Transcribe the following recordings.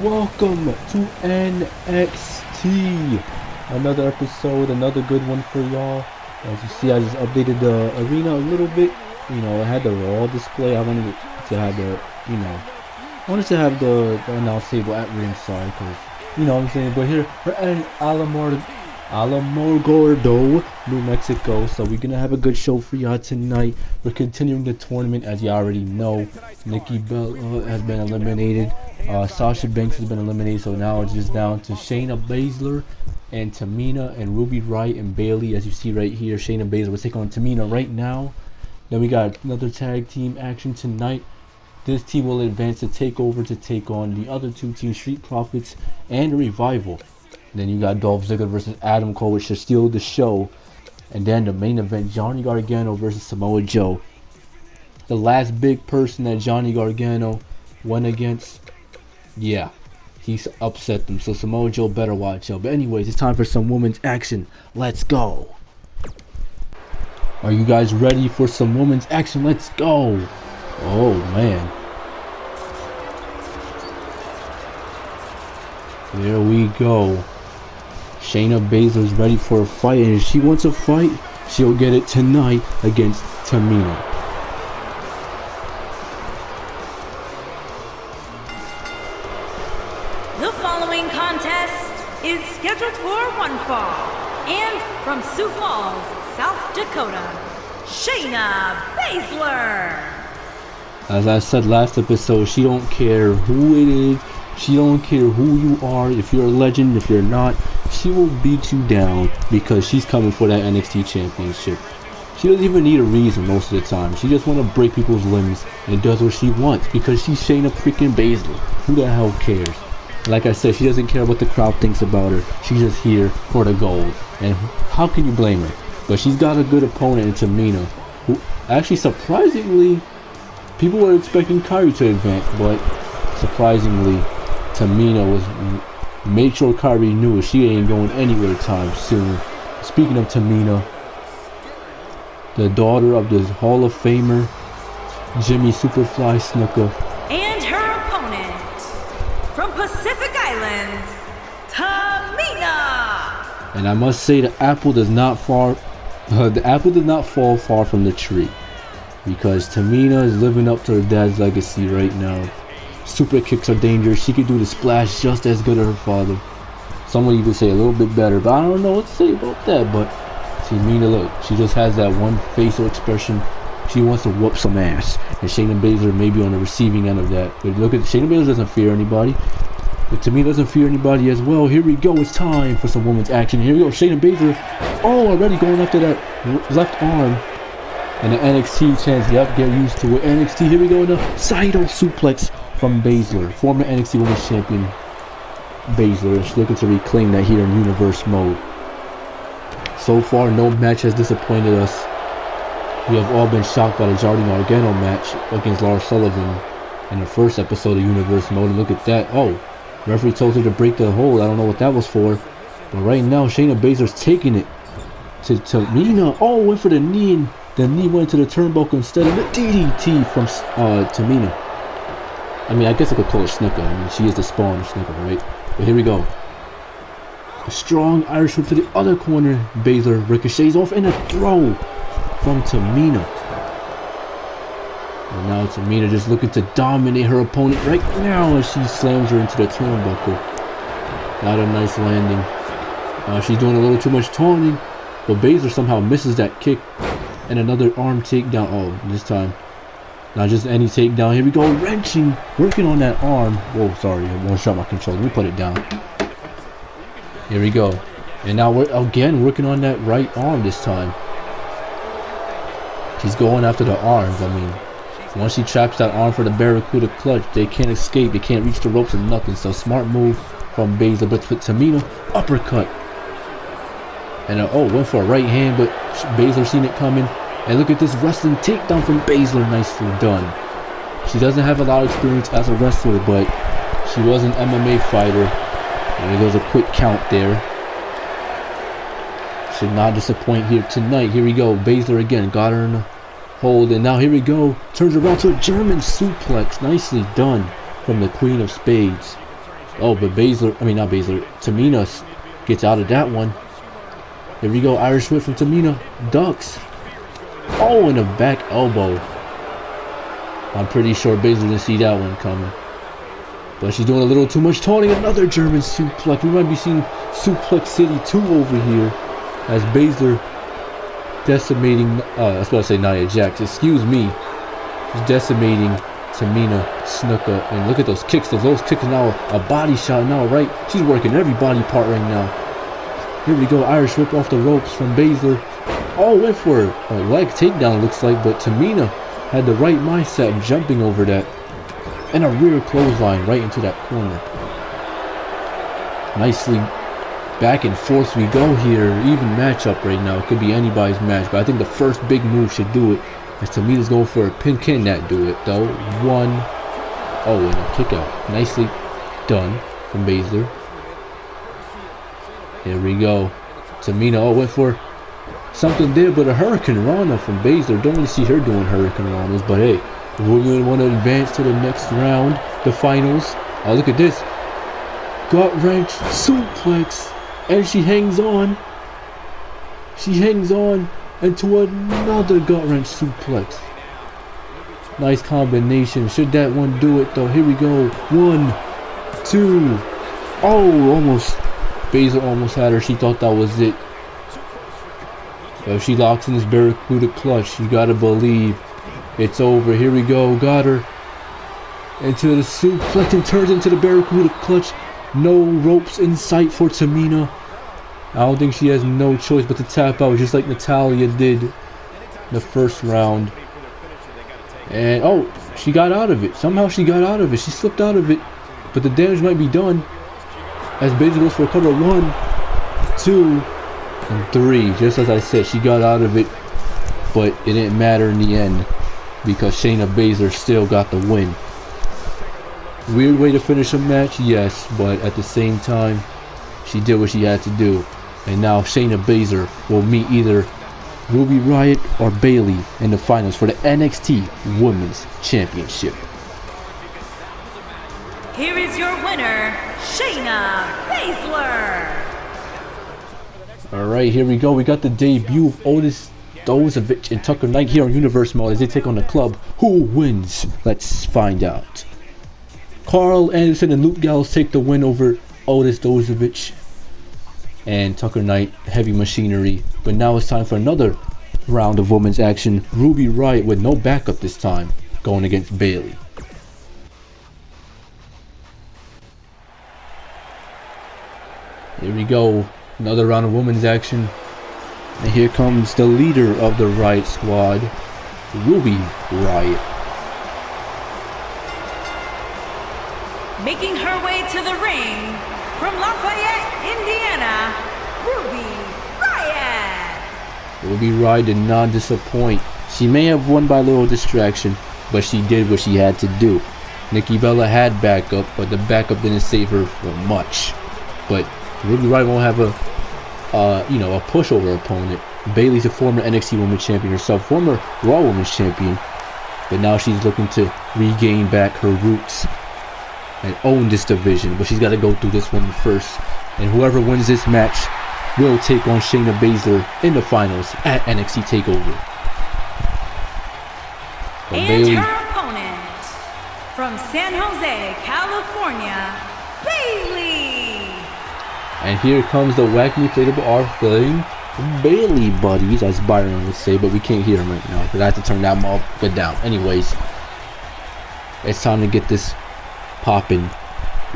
Welcome to NXT. Another episode, another good one for y'all. As you see, I just updated the arena a little bit. You know, I had the Raw display. I wanted to have the, announce table at ringside, because, you know what I'm saying. But here, we're at Alamogordo, New Mexico. So we're going to have a good show for y'all tonight. We're continuing the tournament, as you already know. Nikki Bella has been eliminated. Sasha Banks has been eliminated, so now it's just down to Shayna Baszler and Tamina and Ruby Riott and Bayley. As you see right here, Shayna Baszler will take on Tamina right now. Then we got another tag team action tonight. This team will advance to TakeOver to take on the other two teams, Street Profits and Revival. Then you got Dolph Ziggler versus Adam Cole, which should steal the show. And then the main event, Johnny Gargano versus Samoa Joe. The last big person that Johnny Gargano went against, yeah, he's upset them, so Samoa Joe better watch out. But anyways, it's time for some women's action. Let's go. Are you guys ready for some women's action? Let's go. Oh man. There we go. Shayna Baszler's ready for a fight, and if she wants a fight, she'll get it tonight against Tamina. The following contest is scheduled for one fall, and from Sioux Falls, South Dakota, Shayna Baszler. As I said last episode, she don't care who it is, she don't care who you are, if you're a legend, if you're not, she will beat you down because she's coming for that NXT championship. She doesn't even need a reason most of the time. She just want to break people's limbs and does what she wants because she's Shayna freaking Baszler. Who the hell cares? Like I said, she doesn't care what the crowd thinks about her. She's just here for the gold. And how can you blame her? But she's got a good opponent in Tamina, who actually surprisingly, people were expecting Kairi to advance, but surprisingly, Tamina made sure Kairi knew she ain't going anywhere time soon. Speaking of Tamina, the daughter of the Hall of Famer, Jimmy Superfly Snuka, And her opponent, from Pacific Islands, Tamina. and I must say the apple does not fall far from the tree, because Tamina is living up to her dad's legacy right now. Super kicks are dangerous. She could do the splash just as good as her father. Some would even say a little bit better, but I don't know what to say about that. But Tamina, look, she just has that one facial expression. She wants to whoop some ass, and Shayna Baszler may be on the receiving end of that. But look at Shayna Baszler doesn't fear anybody. But Tamina doesn't fear anybody as well. Here we go. It's time for some women's action. Here we go. Shayna Baszler. Oh, already going after that left arm. And the NXT chance. Yep, get used to it. NXT. Here we go. The Saito suplex from Baszler. Former NXT Women's Champion Baszler. She's looking to reclaim that here in Universe mode. So far, no match has disappointed us. We have all been shocked by the Johnny Gargano match against Lars Sullivan in the first episode of Universe mode. And look at that. Oh. Referee told her to break the hold. I don't know what that was for. But right now, Shayna Baszler's taking it to Tamina. Oh, went for the knee, and the knee went to the turnbuckle instead of the DDT from Tamina. I mean, I guess I could call her Snuka. I mean, she is the spawn of Snuka, right? But here we go. A strong Irish whip to the other corner. Baszler ricochets off, and a throw from Tamina. And now Tamina just looking to dominate her opponent right now as she slams her into the turnbuckle. Not a nice landing. She's doing a little too much taunting, but Baszler somehow misses that kick. And another arm takedown. Oh, this time. Not just any takedown. Here we go. Wrenching. Working on that arm. Oh, sorry. I won't shut my controller. Let me put it down. Here we go. And now we're again working on that right arm this time. She's going after the arms. I mean, once she traps that arm for the Barracuda clutch, they can't escape. They can't reach the ropes or nothing. So smart move from Baszler. But Tamina, uppercut. And went for a right hand, but Baszler seen it coming. And look at this wrestling takedown from Baszler. Nicely done. She doesn't have a lot of experience as a wrestler, but she was an MMA fighter. And there goes a quick count there. Should not disappoint here tonight. Here we go. Baszler again. Got her in the hold. And now here we go. Turns around to a German suplex. Nicely done from the Queen of Spades. Oh, but not Baszler, Tamina gets out of that one. Here we go, Irish whip from Tamina, ducks. Oh, and a back elbow. I'm pretty sure Baszler didn't see that one coming. But she's doing a little too much taunting. Another German suplex. We might be seeing Suplex City 2 over here. As Baszler decimating, I was about to say Nia Jax. Excuse me. She's decimating Tamina Snuka. And look at those kicks. Those kicks are now a body shot now, right? She's working every body part right now. Here we go. Irish whip off the ropes from Baszler. Oh, went for a leg takedown, looks like. But Tamina had the right mindset of jumping over that. And a rear clothesline right into that corner. Nicely back and forth we go here. Even matchup right now. It could be anybody's match. But I think the first big move should do it. As Tamina's going for a pin. Can that do it though? One. Oh, and a kick out. Nicely done from Baszler. Here we go. Tamina went for something there, but a Hurricane Rana from Baszler. Don't really see her doing Hurricane Ranas, but hey. We're going to want to advance to the next round, the finals. Oh, look at this. Gut wrench suplex. And she hangs on. She hangs on into another gut wrench suplex. Nice combination. Should that one do it though? Here we go. 1, 2. Oh, almost. Baszler almost had her. She thought that was it. But if she locks in this Barracuda clutch, you gotta believe it's over. Here we go. Got her into the suplex and turns into the Barracuda clutch. No ropes in sight for Tamina. I don't think she has no choice but to tap out, just like Natalya did the first round. And oh, she got out of it. Somehow she got out of it. She slipped out of it. But the damage might be done. As Baszler goes for a cover. 1, 2, and 3. Just as I said, she got out of it. But it didn't matter in the end, because Shayna Baszler still got the win. Weird way to finish a match, yes, but at the same time, she did what she had to do. And now Shayna Baszler will meet either Ruby Riott or Bayley in the finals for the NXT Women's Championship. Here is your winner, Shayna Baszler. Alright, here we go. We got the debut of Otis Dozovich and Tucker Knight here on Universe Mode as they take on the club. Who wins? Let's find out. Carl Anderson and Luke Gallows take the win over Otis Dozovich and Tucker Knight, Heavy Machinery. But now it's time for another round of women's action. Ruby Riott with no backup this time, going against Bayley. Here we go. Another round of women's action. And here comes the leader of the Riott Squad, Ruby Riott. Making her way to the ring from Lafayette, Indiana, Ruby Riott. Ruby Riott did not disappoint. She may have won by a little distraction, but she did what she had to do. Nikki Bella had backup, but the backup didn't save her for much. But Ruby Riott won't have a pushover opponent. Bayley's a former NXT Women's Champion herself, former Raw Women's Champion, but now she's looking to regain back her roots and own this division. But she's got to go through this one first, and whoever wins this match will take on Shayna Baszler in the finals at NXT TakeOver. But and Bayley, her opponent from San Jose, California, Bayley. and here comes the wacky inflatable R thing. Bayley buddies, as Byron would say, but we can't hear him right now because I have to turn that up down. Anyways, it's time to get this popping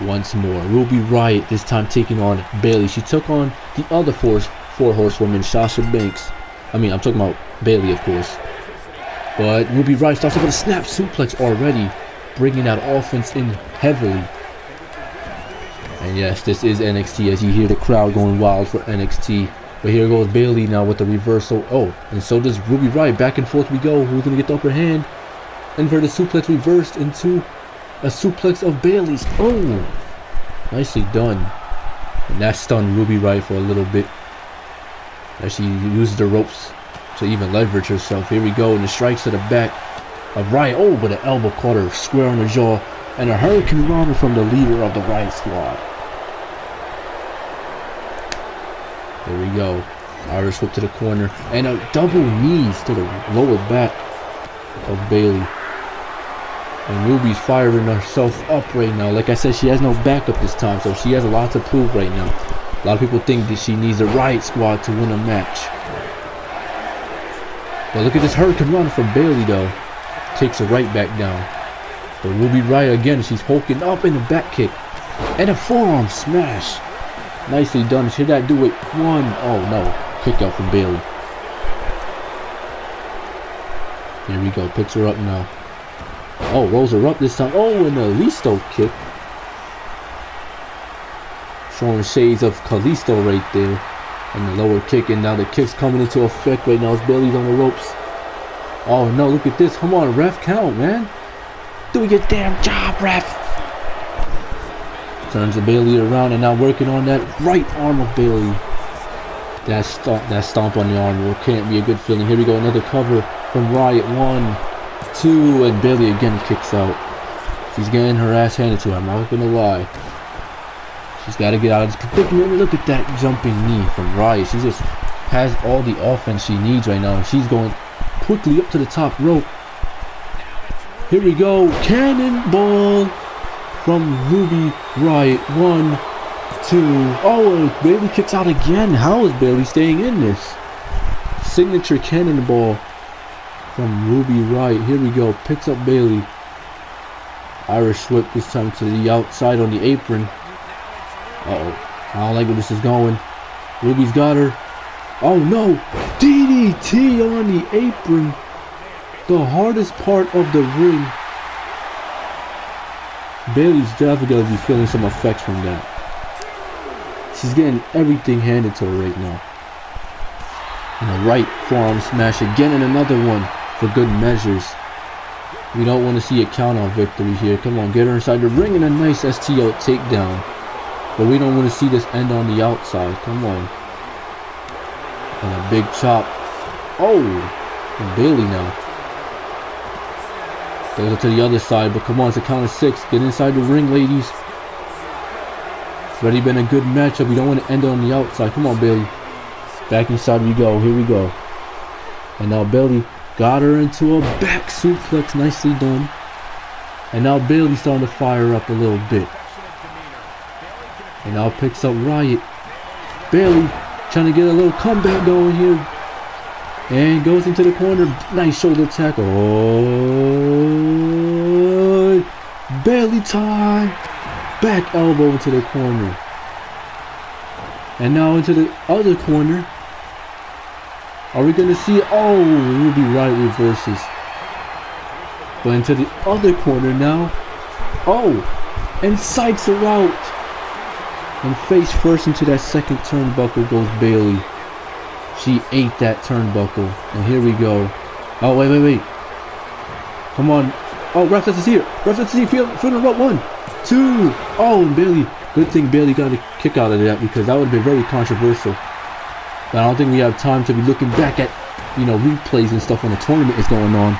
once more. Ruby Riott this time taking on Bayley. She took on the other four horsewomen, Sasha Banks. I'm talking about Bayley, of course. But Ruby Riott starts off with a snap suplex already, bringing that offense in heavily. And yes, this is NXT as you hear the crowd going wild for NXT. But here goes Bayley now with the reversal. Oh, and so does Ruby Riott. Back and forth we go. Who's going to get the upper hand? Inverted suplex reversed into a suplex of Bayley's. Oh, nicely done. And that stunned Ruby Riott for a little bit as she uses the ropes to even leverage herself. Here we go, and the strikes to the back of Riott. Oh, but an elbow caught her square on the jaw. And a Hurricane Rana from the leader of the Riot Squad. There we go. Irish whip to the corner. And a double knees to the lower back of Bayley. And Ruby's firing herself up right now. Like I said, she has no backup this time, so she has a lot to prove right now. A lot of people think that she needs a Riot Squad to win a match. But look at this Hurricane Rana from Bayley though. Takes her right back down. But Ruby Riott again, she's hulking up in the back kick. And a forearm smash. Nicely done. Should that do it? One. Oh no. Kick out from Bayley. Here we go. Picks her up now. Oh, rolls her up this time. Oh, and a Listo kick. Showing shades of Kalisto right there. And the lower kick. And now the kick's coming into effect right now as Bayley's on the ropes. Oh no, look at this. Come on, ref, count, man. Do your damn job, ref. Turns the Bayley around and now working on that right arm of Bayley. That stomp on the arm can't be a good feeling. Here we go, another cover from Riot. 1, 2, and Bayley again kicks out. She's getting her ass handed to her, I'm not gonna lie. She's got to get out of this predicament. Look at that jumping knee from Riot. She just has all the offense she needs right now. And she's going quickly up to the top rope. Here we go. Cannonball from Ruby Riott. 1, 2. Oh, and Bayley kicks out again. How is Bayley staying in this? Signature cannonball from Ruby Riott. Here we go. Picks up Bayley. Irish whip this time to the outside on the apron. Uh-oh. I don't like where this is going. Ruby's got her. Oh no! DDT on the apron. The hardest part of the ring. Bayley's definitely going to be feeling some effects from that. She's getting everything handed to her right now. And a right forearm smash again and another one for good measures. We don't want to see a count out victory here. Come on, get her inside the ring and a nice STO takedown. But we don't want to see this end on the outside. Come on. And a big chop. Oh! And Bayley now. Goes to the other side, but come on, it's a count of 6. Get inside the ring, ladies. It's already been a good matchup. We don't want to end it on the outside. Come on, Bayley. Back inside we go. Here we go. And now Bayley got her into a back suplex. Nicely done. And now Bayley's starting to fire up a little bit. And now picks up Riott. Bayley trying to get a little comeback going here. And goes into the corner. Nice shoulder tackle. Oh, Bayley tie. Back elbow into the corner. And now into the other corner. Are we going to see? Oh, Ruby Riott reverses. But into the other corner now. Oh, and psychs her out. And face first into that second turnbuckle goes Bayley. She ate that turnbuckle. And here we go. Oh, wait. Come on. Oh, ref doesn't see it. Ref doesn't see it. Feel the rope. 1, 2. Oh, and Bayley. Good thing Bayley got a kick out of that because that would have been very controversial. But I don't think we have time to be looking back at, replays and stuff when the tournament is going on.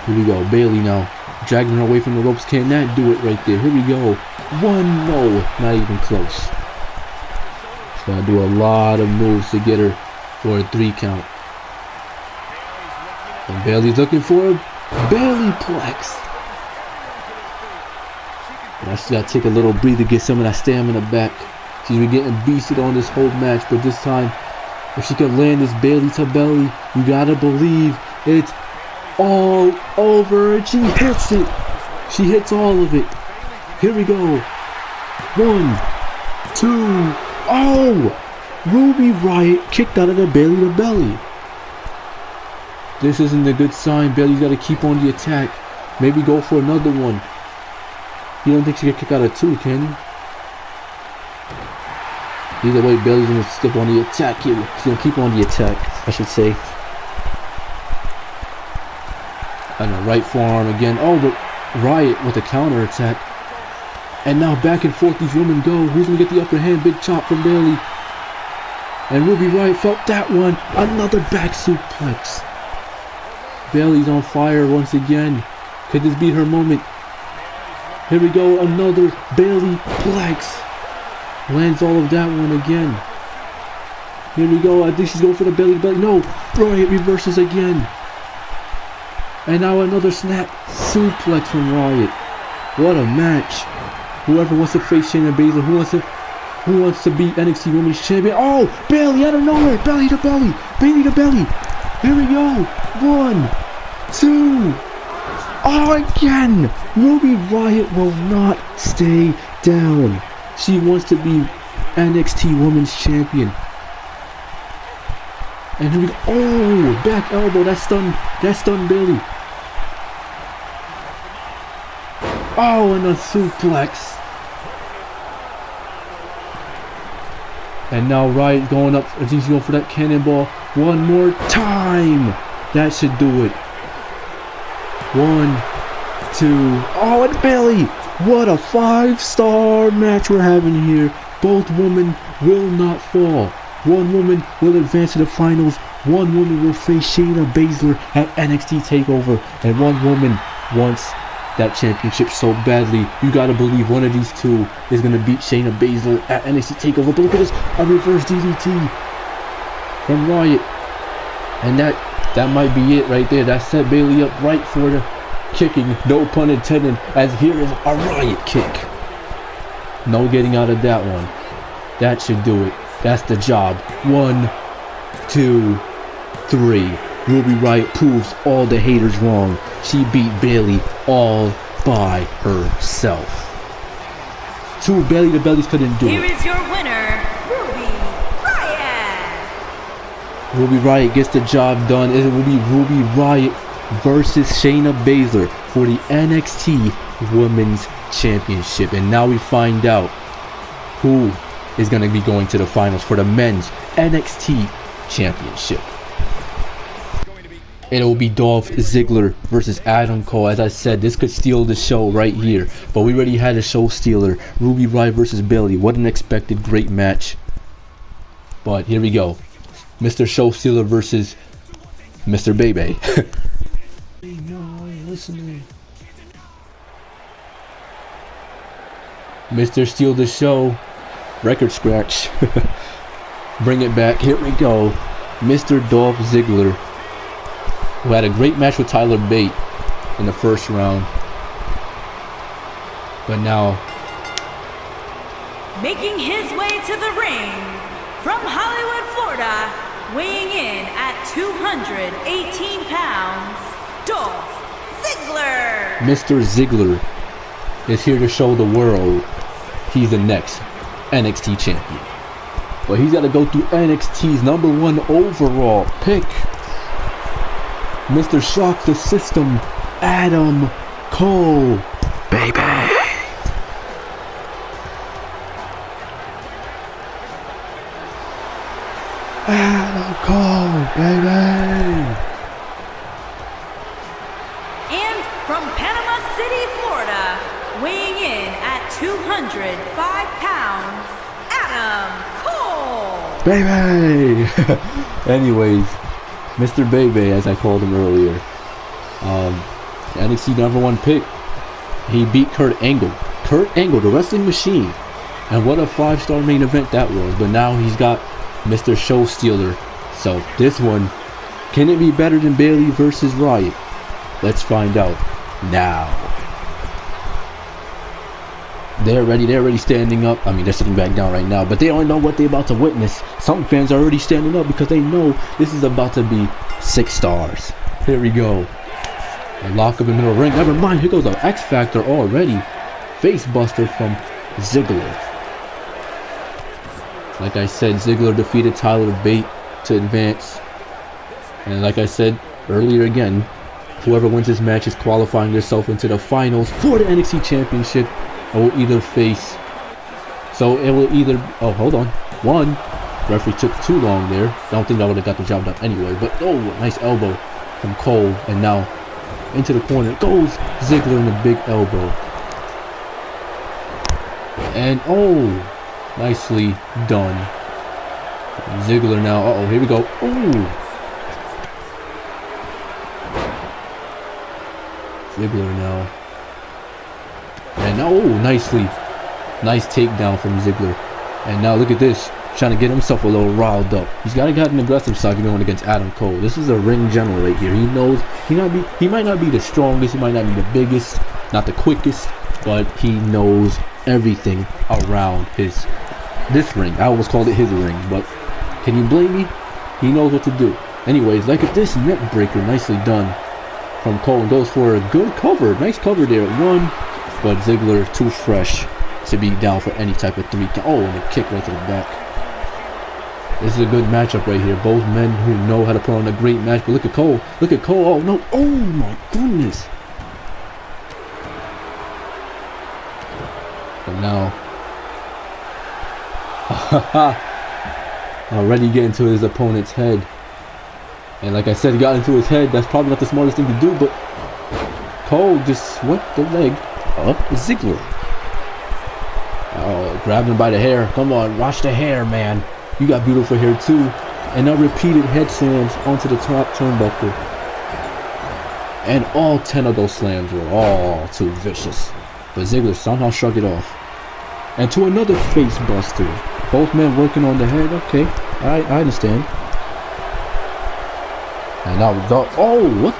Here we go. Bayley now. Dragging her away from the ropes. Can that do it right there? Here we go. 1, no. Not even close. She's going to do a lot of moves to get her for a 3 count. And Bayley's looking for a Bayleyplex. Now she's got to take a little breather, get some of that stamina back. She's been getting beasted on this whole match, but this time, if she can land this Bayley to belly, you gotta believe it's all over. And she hits it. She hits all of it. Here we go. 1, 2. Oh! Ruby Riott kicked out of the Bayley to belly. This isn't a good sign. Bayley's got to keep on the attack. Maybe go for another one. You don't think she can kick out of 2, can you? Either way, Bayley's going to skip on the attack here. She's going to keep on the attack, I should say. And a right forearm again. Oh, but Riott with a counter attack. And now back and forth these women go. Who's going to get the upper hand? Big chop from Bayley. And Ruby Riott felt that one. Another back suplex. Bayley's on fire once again. Could this be her moment? Here we go, another Bailey flex. Lands all of that one again. Here we go, I think she's going for the belly. No, Riot reverses again. And now another snap suplex from Riot. What a match. Whoever wants to face Shayna Baszler, who wants to be NXT Women's Champion? Oh, Bailey out of nowhere, belly to belly, Bailey to belly. Here we go, 1, 2. Oh, again! Ruby Riott will not stay down. She wants to be NXT Women's Champion. And here we go. Oh, back elbow. That stunned Bailey. Oh, and a suplex. And now Riott going up. I think she's going for that cannonball one more time. That should do it. 1, 2. Oh, and Bailey. What a 5-star match we're having here. Both women will not fall. One woman will advance to the finals. One woman will face Shayna Baszler at NXT TakeOver. And one woman wants that championship so badly. You gotta believe one of these two is gonna beat Shayna Baszler at NXT TakeOver. But look at this, a reverse DDT from Riott. And that might be it right there. That set Bailey up right for the kicking, no pun intended, as here is a Riott kick. No getting out of that one. That should do it. That's the job. 1, 2, 3. Ruby Riott proves all the haters wrong. She beat Bailey all by herself. Two belly to bellies couldn't do it. Here is your winner, Ruby Riott. Ruby Riott gets the job done. It will be Ruby Riott versus Shayna Baszler for the NXT Women's Championship. And now we find out who is going to be going to the finals for the men's NXT Championship. It will be Dolph Ziggler versus Adam Cole. As I said, this could steal the show right here, but we already had a show stealer. Ruby Riott versus Bailey. What an expected great match. But here we go. Mr. Show Stealer versus Mr. Bebe. Hey, no, listen to me. Mr. Steal the Show. Record scratch. Bring it back. Here we go. Mr. Dolph Ziggler, who had a great match with Tyler Bate in the first round. But now, making his way to the ring from Hollywood, Florida, weighing in at 218 pounds, Dolph Ziggler. Mr. Ziggler is here to show the world he's the next NXT champion. But he's got to go through NXT's #1 overall pick, Mr. Shock the System, Adam Cole. Baby. Adam Cole, baby. And from Panama City, Florida, weighing in at 205 pounds, Adam Cole. Baby. Anyways, Mr. Bebe, as I called him earlier, NXT #1 pick. He beat Kurt Angle. Kurt Angle, the wrestling machine. And what a 5-star main event that was. But now he's got Mr. Show Stealer. So this one, can it be better than Bailey versus Riott? Let's find out now. They're already standing up. I mean, they're sitting back down right now, but they don't know what they're about to witness. Some fans are already standing up because they know this is about to be 6 stars. Here we go. A lock up in the middle of the ring. Never mind, here goes the X Factor already. Face buster from Ziggler. Like I said, Ziggler defeated Tyler Bate to advance. And like I said earlier again, whoever wins this match is qualifying themselves into the finals for the NXT Championship. It will either face, oh, hold on, one, referee took too long there. I don't think I would have got the job done anyway, but oh, nice elbow from Cole, and now into the corner goes Ziggler in the big elbow. And oh, nicely done. Ziggler now, uh-oh, here we go, ooh. Ziggler now. And oh, nice takedown from Ziggler. And now look at this, trying to get himself a little riled up. He's got to get an aggressive side going against Adam Cole. This is a ring general right here. He knows he might not be the strongest, he might not be the biggest, not the quickest, but he knows everything around this ring. I almost called it his ring, but can you blame me? He knows what to do. Anyways, like at this neck breaker, nicely done from Cole, and goes for a good cover. Nice cover there at 1, but Ziggler too fresh to be down for any type of 3 count. Oh, and a kick right to the back. This is a good matchup right here. Both men who know how to put on a great match. But look at Cole. Look at Cole. Oh no. Oh my goodness. And now already getting to his opponent's head. And like I said, he got into his head. That's probably not the smartest thing to do, but Cole just went the leg up Ziggler. Oh, grabbed him by the hair. Come on, wash the hair, man. You got beautiful hair too. And now repeated head slams onto the top turnbuckle. And all 10 of those slams were all too vicious. But Ziggler somehow shrugged it off. And to another face buster. Both men working on the head. Okay, I understand. And now oh, what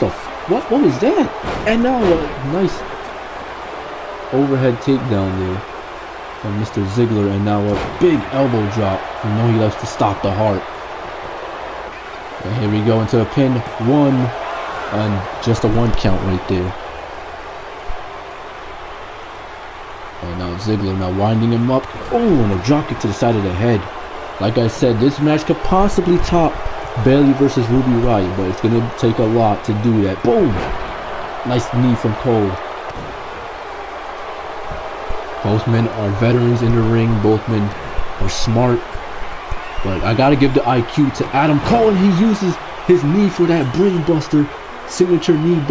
was that? And now a nice overhead takedown there from Mr. Ziggler, and now a big elbow drop. You know he likes to stop the heart. And here we go into a pin. 1, and just a 1 count right there. And now Ziggler now winding him up. Oh, and a drop kick to the side of the head. Like I said, this match could possibly top Bayley versus Ruby Riott, but it's gonna take a lot to do that. Boom! Nice knee from Cole. Both men are veterans in the ring. Both men are smart. But I gotta give the IQ to Adam Cole, and he uses his knee for that brain buster, signature knee,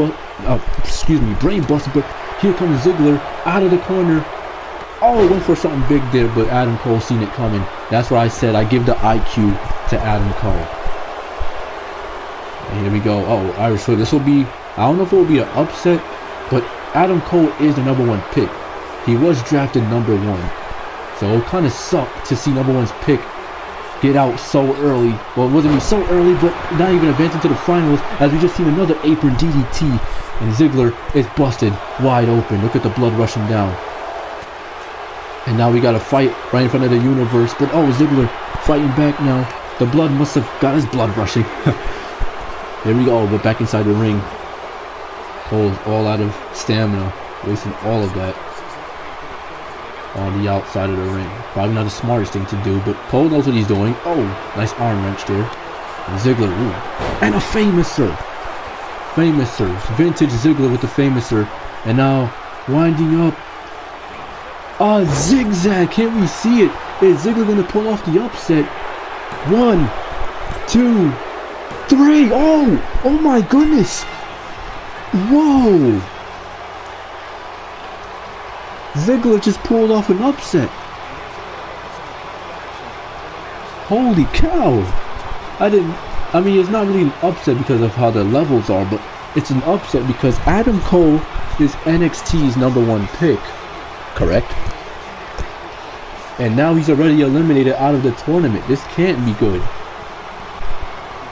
brain buster. But here comes Ziggler out of the corner. Oh, went for something big there, but Adam Cole seen it coming. That's why I said I give the IQ to Adam Cole. And here we go. Oh, Irish Whip. This will be, I don't know if it will be an upset, but Adam Cole is the #1 pick. He was drafted #1. So it kind of sucked to see #1's pick get out so early. Well, it wasn't so early, but not even advancing to the finals, as we just seen another apron DDT. And Ziggler is busted wide open. Look at the blood rushing down. And now we got a fight right in front of the universe. But oh, Ziggler fighting back now. The blood must have got his blood rushing. There we go, but back inside the ring. Cole's all out of stamina, wasting all of that on the outside of the ring. Probably not the smartest thing to do, but Cole knows what he's doing. Oh, nice arm wrench there. And Ziggler, ooh. And a famouser. Vintage Ziggler with the famouser. And now winding up. Ah, zigzag. Can't we see it? Is Ziggler going to pull off the upset? 1, 2, 3. Oh my goodness. Whoa. Ziggler just pulled off an upset. Holy cow. I mean, it's not really an upset because of how the levels are, but it's an upset because Adam Cole is NXT's #1 pick. Correct? And now he's already eliminated out of the tournament. This can't be good.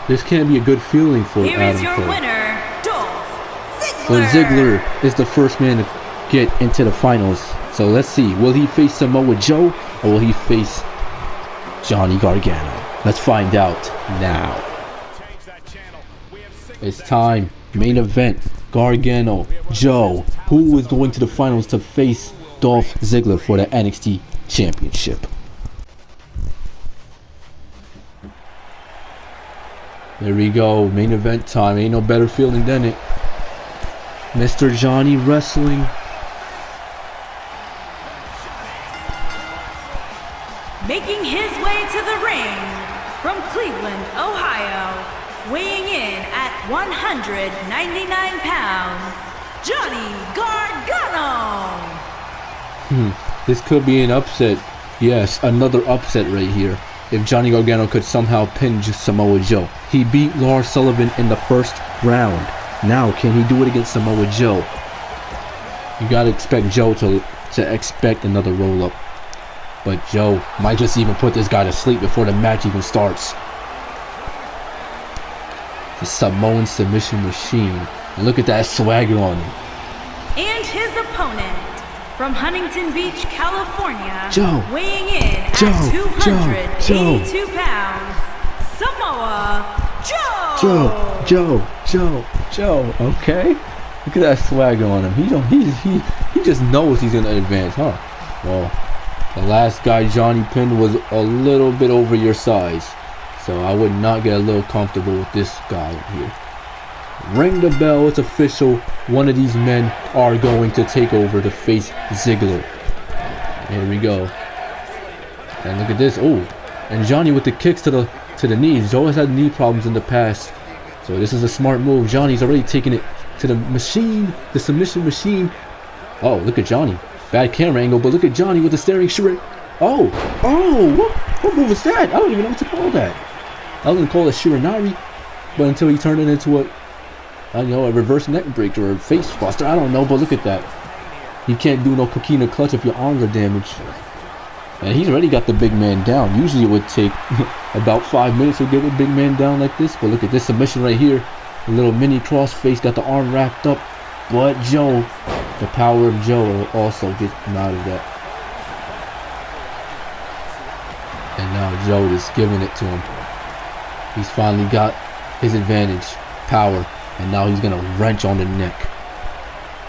This can't be a good feeling for Here Adam is your Cole. winner, Dolph Ziggler. But Ziggler is the first man to get into the finals. So let's see. Will he face Samoa Joe or will he face Johnny Gargano? Let's find out now. It's time. Main event. Gargano, Joe. Who is going to the finals to face Dolph Ziggler for the NXT Championship? There we go. Main event time. Ain't no better feeling than it. Mr. Johnny Wrestling. Making his way to the ring from Cleveland, Ohio, weighing in at 199 pounds, Johnny Gargano. This could be an upset. Yes, another upset right here. If Johnny Gargano could somehow pin Samoa Joe. He beat Lars Sullivan in the first round. Now, can he do it against Samoa Joe? You gotta expect Joe to expect another roll up. But Joe might just even put this guy to sleep before the match even starts. The Samoan submission machine. And look at that swagger on him. And his opponent, from Huntington Beach, California, Joe. weighing in at 282 pounds, Samoa Joe. Okay. Look at that swagger on him. He just knows he's gonna advance, huh? Well, the last guy Johnny pinned was a little bit over your size, so I would not get a little comfortable with this guy here. Ring the bell, it's official. One of these men are going to take over to face Ziggler. Here we go. And look at this. Oh, and Johnny with the kicks to the knees. Joe has had knee problems in the past, so this is a smart move. Johnny's already taking it to the machine, the submission machine. Oh, look at Johnny. Bad camera angle, but look at Johnny with the staring shrimp. Oh, what move was that? I don't even know what to call that. I was gonna call it Shiranari, but until he turned it into a reverse neck break or a face buster. I don't know, but look at that. He can't do no coquina clutch if your arms are damaged. And he's already got the big man down. Usually it would take about 5 minutes to get a big man down like this, but look at this submission right here. A little mini crossface, got the arm wrapped up, but Joe, the power of Joe will also get him out of that. And now Joe is giving it to him. He's finally got his advantage, power, and now he's gonna wrench on the neck.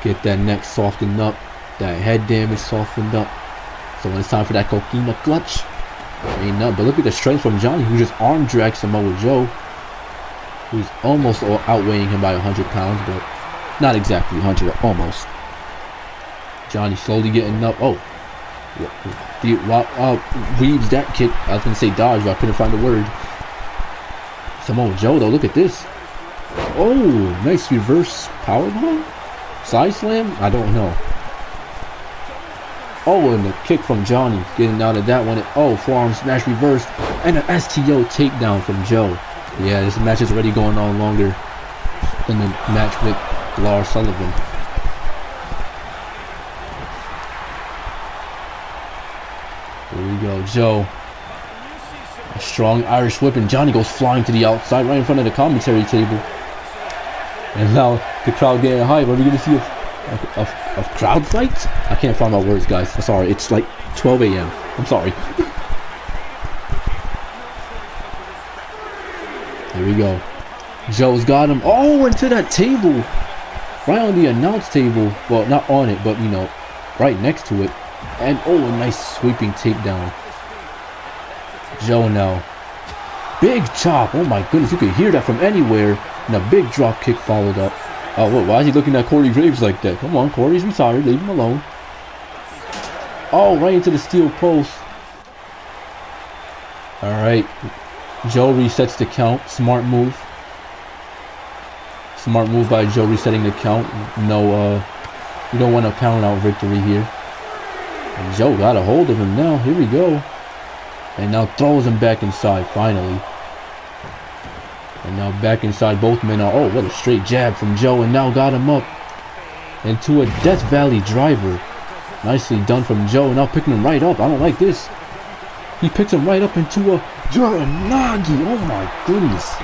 Get that neck softened up, that head damage softened up. So when it's time for that coquina clutch, ain't nothing. But look at the strength from Johnny, who just arm dragged Samoa Joe, who's almost outweighing him by 100 pounds, but not exactly 100, almost. Johnny slowly getting up. Oh, weaves that kick. I was gonna say dodge, but I couldn't find the word. Samoa Joe though, look at this. Oh, nice reverse powerbomb, side slam. I don't know. Oh, and the kick from Johnny, getting out of that one. Oh, forearm smash reverse, and an STO takedown from Joe. Yeah, this match is already going on longer than the match with Lars Sullivan. Here we go, Joe. A strong Irish whip, and Johnny goes flying to the outside, right in front of the commentary table. And now the crowd getting hype. Are we gonna see a crowd fight? I can't find my words, guys. I'm sorry. It's like 12 a.m. I'm sorry. Here we go. Joe's got him. Oh, into that table. Right on the announce table. Well, not on it, but, you know, right next to it. And, oh, a nice sweeping takedown. Joe now. Big chop. Oh, my goodness. You could hear that from anywhere. And a big drop kick followed up. Oh, what? Why is he looking at Corey Graves like that? Come on, Corey's retired. Leave him alone. Oh, right into the steel post. All right. Joe resets the count. Smart move. Smart move by Joe resetting the count. No, you don't want a count out victory here. And Joe got a hold of him now. Here we go. And now throws him back inside, finally. And now back inside, both men are... Oh, what a straight jab from Joe. And now got him up into a Death Valley driver. Nicely done from Joe. And now picking him right up. I don't like this. He picks him right up into a Uranagi. Oh my goodness.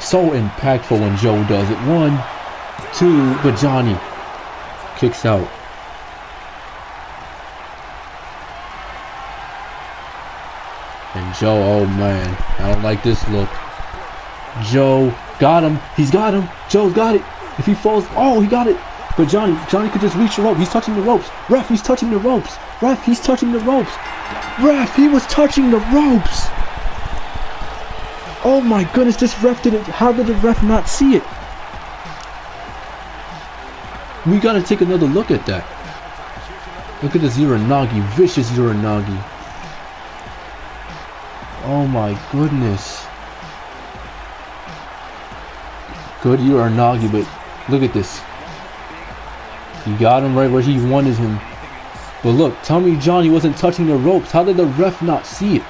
So impactful when Joe does it. 1, 2, but Johnny kicks out. And Joe, oh man, I don't like this look. Joe got him. He's got him. Joe's got it. If he falls, oh, he got it. But Johnny could just reach the rope. He's touching the ropes. Ref, he's touching the ropes. Ref, he's touching the ropes. Ref, he was touching the ropes. Oh my goodness, this ref didn't. How did the ref not see it? We gotta take another look at that. Look at this Uranagi, vicious Uranagi. Oh my goodness. Good Uranagi, but look at this. He got him right where he wanted him. But look, tell me Johnny wasn't touching the ropes. How did the ref not see it?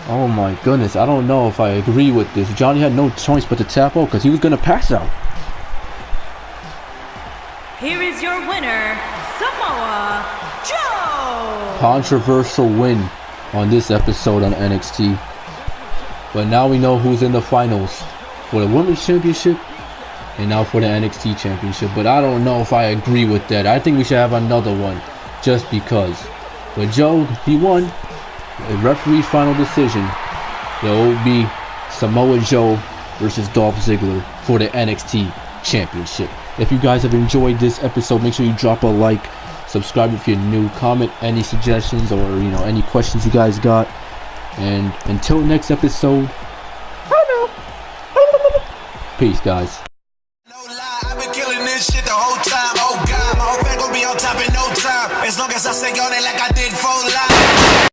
Oh my goodness, I don't know if I agree with this. Johnny had no choice but to tap out because he was going to pass out. Here is controversial win on this episode on NXT. But now we know who's in the finals for the Women's Championship and now for the NXT Championship. But I don't know if I agree with that. I think we should have another one just because. But Joe, he won. A referee final decision. There will be Samoa Joe versus Dolph Ziggler for the NXT Championship. If you guys have enjoyed this episode, make sure you drop a like, subscribe if you're new, comment any suggestions or any questions you guys got. And until next episode, peace, guys. No lie, I've been killing this shit the whole time. Oh God, my whole fan gon' be on top in no time. As long as I stay on it like I did 4 lives.